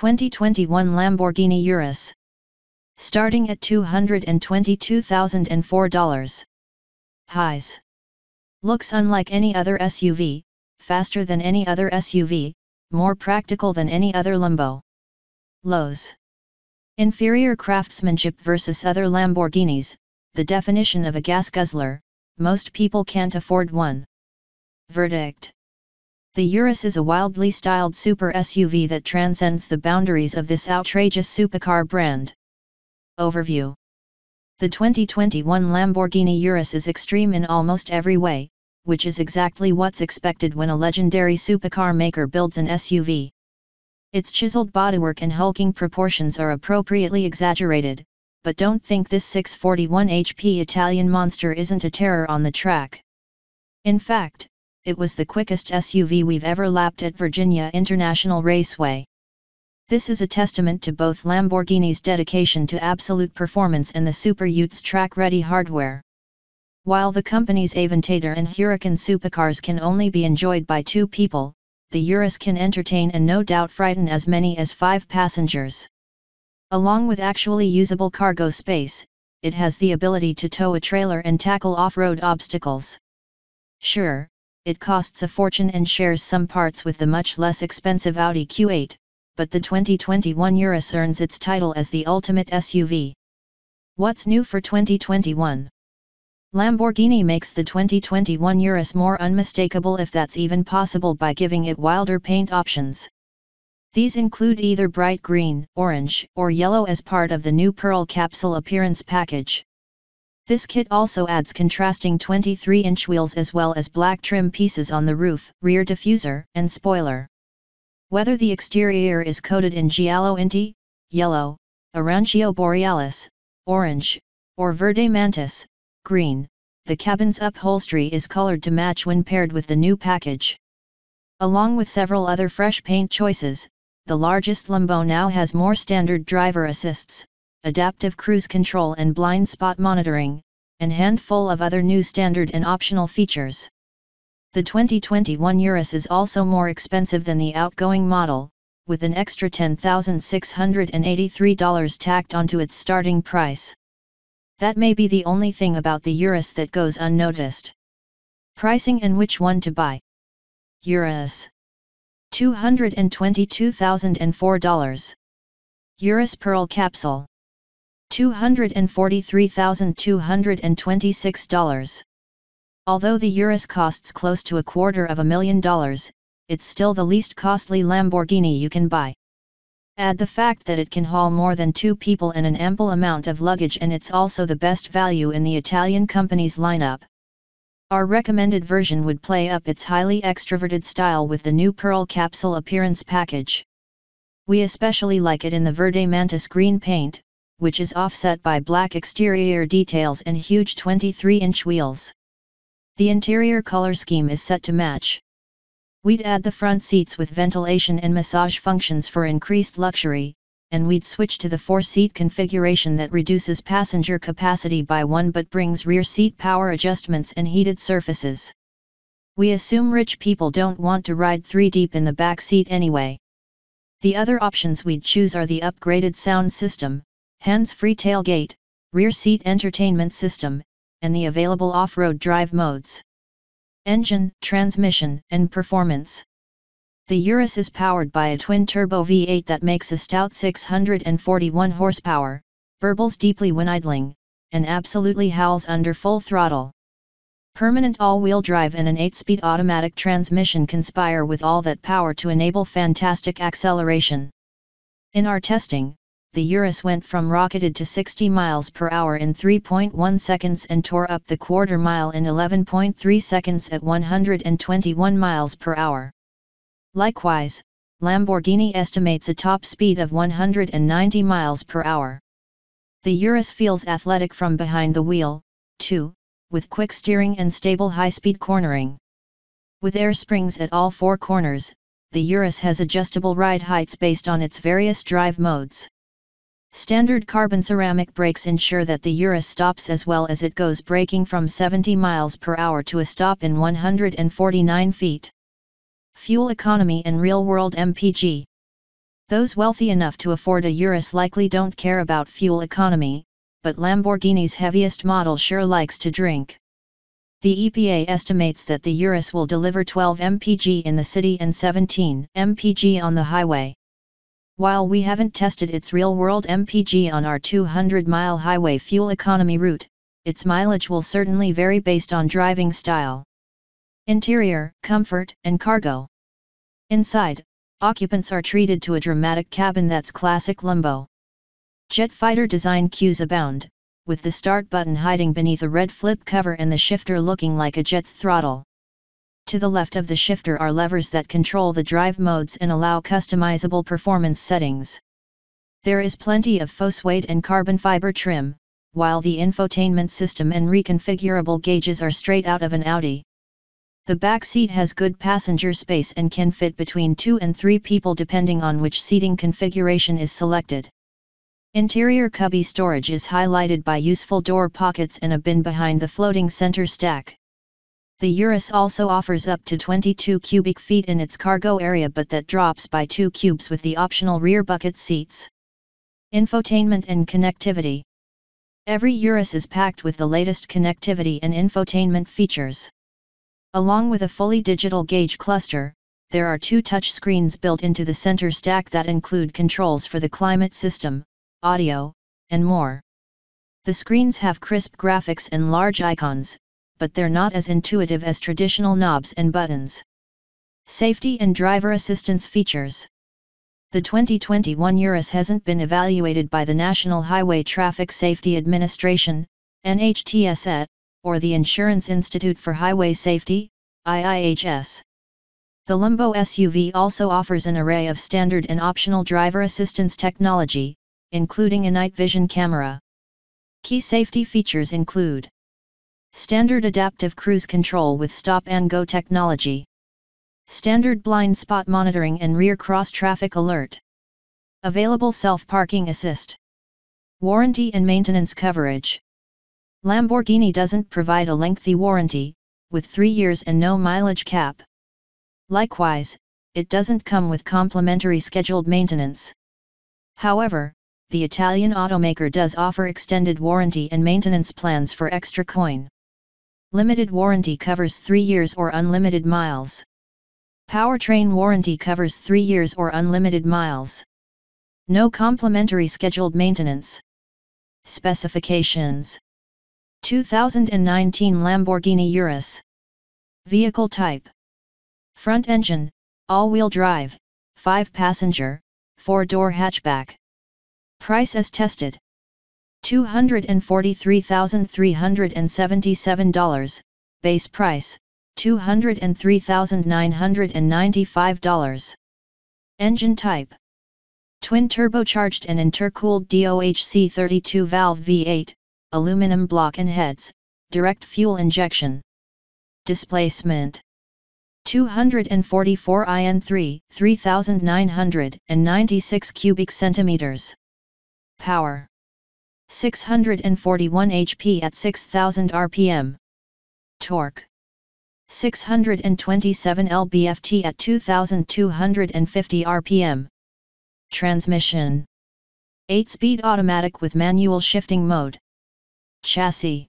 2021 Lamborghini Urus. Starting at $222,004. Highs. Looks unlike any other SUV, faster than any other SUV, more practical than any other Lambo. Lows. Inferior craftsmanship versus other Lamborghinis, the definition of a gas guzzler, most people can't afford one. Verdict. The Urus is a wildly styled super SUV that transcends the boundaries of this outrageous supercar brand. Overview. The 2021 Lamborghini Urus is extreme in almost every way, which is exactly what's expected when a legendary supercar maker builds an SUV. Its chiseled bodywork and hulking proportions are appropriately exaggerated, but don't think this 641 HP Italian monster isn't a terror on the track. In fact, it was the quickest SUV we've ever lapped at Virginia International Raceway. This is a testament to both Lamborghini's dedication to absolute performance and the Super Utes track-ready hardware. While the company's Aventador and Huracan supercars can only be enjoyed by 2 people, the Urus can entertain and no doubt frighten as many as 5 passengers. Along with actually usable cargo space, it has the ability to tow a trailer and tackle off-road obstacles. Sure, it costs a fortune and shares some parts with the much less expensive Audi Q8, but the 2021 Urus earns its title as the ultimate SUV. What's new for 2021? Lamborghini makes the 2021 Urus more unmistakable, if that's even possible, by giving it wilder paint options. These include either bright green, orange, or yellow as part of the new Pearl Capsule appearance package. This kit also adds contrasting 23-inch wheels as well as black trim pieces on the roof, rear diffuser, and spoiler. Whether the exterior is coated in Giallo Inti, yellow, Arancio Borealis, orange, or Verde Mantis, green, the cabin's upholstery is colored to match when paired with the new package. Along with several other fresh paint choices, the largest Lambo now has more standard driver assists, adaptive cruise control and blind spot monitoring, and handful of other new standard and optional features. The 2021 Urus is also more expensive than the outgoing model, with an extra $10,683 tacked onto its starting price. That may be the only thing about the Urus that goes unnoticed. Pricing and which one to buy. Urus. $222,004. Urus Pearl Capsule. $243,226. Although the Urus costs close to $250,000, it's still the least costly Lamborghini you can buy. Add the fact that it can haul more than 2 people and an ample amount of luggage, and it's also the best value in the Italian company's lineup. Our recommended version would play up its highly extroverted style with the new Pearl Capsule appearance package. We especially like it in the Verde Mantis green paint, which is offset by black exterior details and huge 23-inch wheels. The interior color scheme is set to match. We'd add the front seats with ventilation and massage functions for increased luxury, and we'd switch to the 4-seat configuration that reduces passenger capacity by 1 but brings rear seat power adjustments and heated surfaces. We assume rich people don't want to ride 3 deep in the back seat anyway. The other options we'd choose are the upgraded sound system, hands-free tailgate, rear seat entertainment system, and the available off-road drive modes. Engine, transmission, and performance. The Urus is powered by a twin-turbo V8 that makes a stout 641 horsepower, burbles deeply when idling, and absolutely howls under full throttle. Permanent all-wheel drive and an 8-speed automatic transmission conspire with all that power to enable fantastic acceleration. In our testing, the Urus went from rocketed to 60 miles per hour in 3.1 seconds and tore up the quarter mile in 11.3 seconds at 121 miles per hour. Likewise, Lamborghini estimates a top speed of 190 miles per hour. The Urus feels athletic from behind the wheel, too, with quick steering and stable high-speed cornering. With air springs at all 4 corners, the Urus has adjustable ride heights based on its various drive modes. Standard carbon ceramic brakes ensure that the Urus stops as well as it goes, braking from 70 miles per hour to a stop in 149 feet. Fuel economy and real-world MPG. Those wealthy enough to afford a Urus likely don't care about fuel economy, but Lamborghini's heaviest model sure likes to drink. The EPA estimates that the Urus will deliver 12 mpg in the city and 17 mpg on the highway. While we haven't tested its real-world mpg on our 200-mile highway fuel economy route, its mileage will certainly vary based on driving style. Interior, comfort, and cargo. Inside, occupants are treated to a dramatic cabin that's classic Lambo. Jet fighter design cues abound, with the start button hiding beneath a red flip cover and the shifter looking like a jet's throttle. To the left of the shifter are levers that control the drive modes and allow customizable performance settings. There is plenty of faux suede and carbon fiber trim, while the infotainment system and reconfigurable gauges are straight out of an Audi. The back seat has good passenger space and can fit between 2 and 3 people depending on which seating configuration is selected. Interior cubby storage is highlighted by useful door pockets and a bin behind the floating center stack. The Urus also offers up to 22 cubic feet in its cargo area, but that drops by 2 cubes with the optional rear bucket seats. Infotainment and connectivity. Every Urus is packed with the latest connectivity and infotainment features. Along with a fully digital gauge cluster, there are 2 touch screens built into the center stack that include controls for the climate system, audio, and more. The screens have crisp graphics and large icons, but they're not as intuitive as traditional knobs and buttons. Safety and driver assistance features. The 2021 Urus hasn't been evaluated by the National Highway Traffic Safety Administration, NHTSA, or the Insurance Institute for Highway Safety, IIHS. The Lambo SUV also offers an array of standard and optional driver assistance technology, including a night vision camera. Key safety features include standard adaptive cruise control with stop-and-go technology, standard blind spot monitoring and rear cross-traffic alert, available self-parking assist, warranty and maintenance coverage. Lamborghini doesn't provide a lengthy warranty, with 3 years and no mileage cap. Likewise, it doesn't come with complimentary scheduled maintenance. However, the Italian automaker does offer extended warranty and maintenance plans for extra coin. Limited warranty covers 3 years or unlimited miles. Powertrain warranty covers 3 years or unlimited miles. No complimentary scheduled maintenance. Specifications. 2019 Lamborghini Urus. Vehicle type: front engine, all-wheel drive, 5-passenger, 4-door hatchback. Price as tested: $243,377, base price, $203,995. Engine type: twin turbocharged and intercooled DOHC 32-valve V8, aluminum block and heads, direct fuel injection. Displacement: 244 in3, 3,996 cubic centimeters. Power: 641 HP at 6,000 rpm. Torque: 627 lb-ft at 2,250 rpm. Transmission: 8-speed automatic with manual shifting mode. Chassis: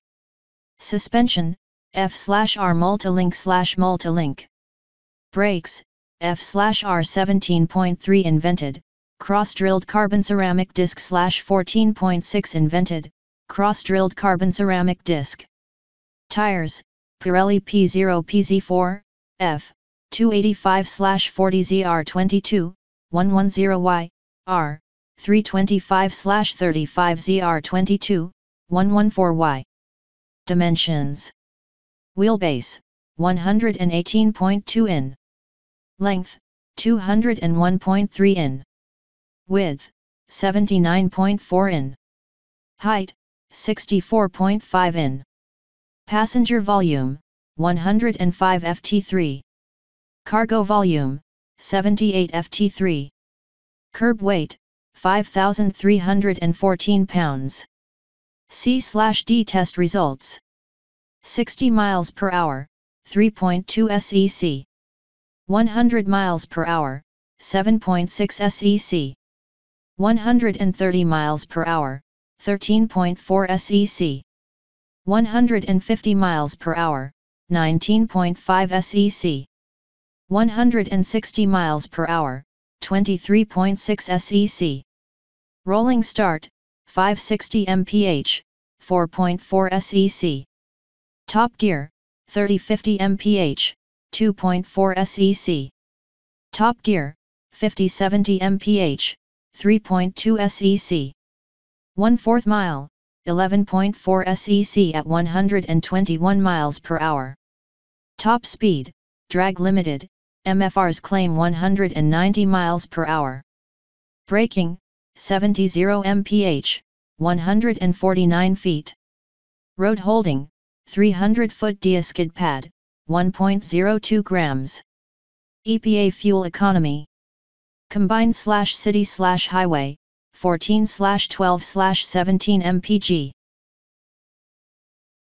suspension, F/R multilink/multilink. Brakes, F/R 17.3 invented, cross-drilled carbon ceramic disc/14.6 invented, cross-drilled carbon ceramic disc. Tires, Pirelli P0 PZ4, F, 285/40ZR22, 110Y, R, 325/35ZR22, 114Y. Dimensions: wheelbase, 118.2 in. Length, 201.3 in. Width, 79.4 in. Height, 64.5 in. Passenger volume, 105 ft3. Cargo volume, 78 ft3. Curb weight, 5,314 pounds. C/D test results: 60 miles per hour, 3.2 sec. 100 miles per hour, 7.6 SEC. 130 miles per hour, 13.4 SEC. 150 miles per hour, 19.5 SEC. 160 miles per hour, 23.6 SEC. Rolling start, 560 mph, 4.4 SEC. Top gear, 3050 mph, 2.4 SEC. Top gear, 5070 mph, 3.2 SEC. 1/4 mile, 11.4 SEC at 121 miles per hour. Top speed, drag limited, MFRs claim 190 miles per hour. Braking, 70 mph, 149 feet. Road holding, 300 foot skid pad, 1.02 grams. EPA fuel economy. Combined/city/highway, 14/12/17 mpg.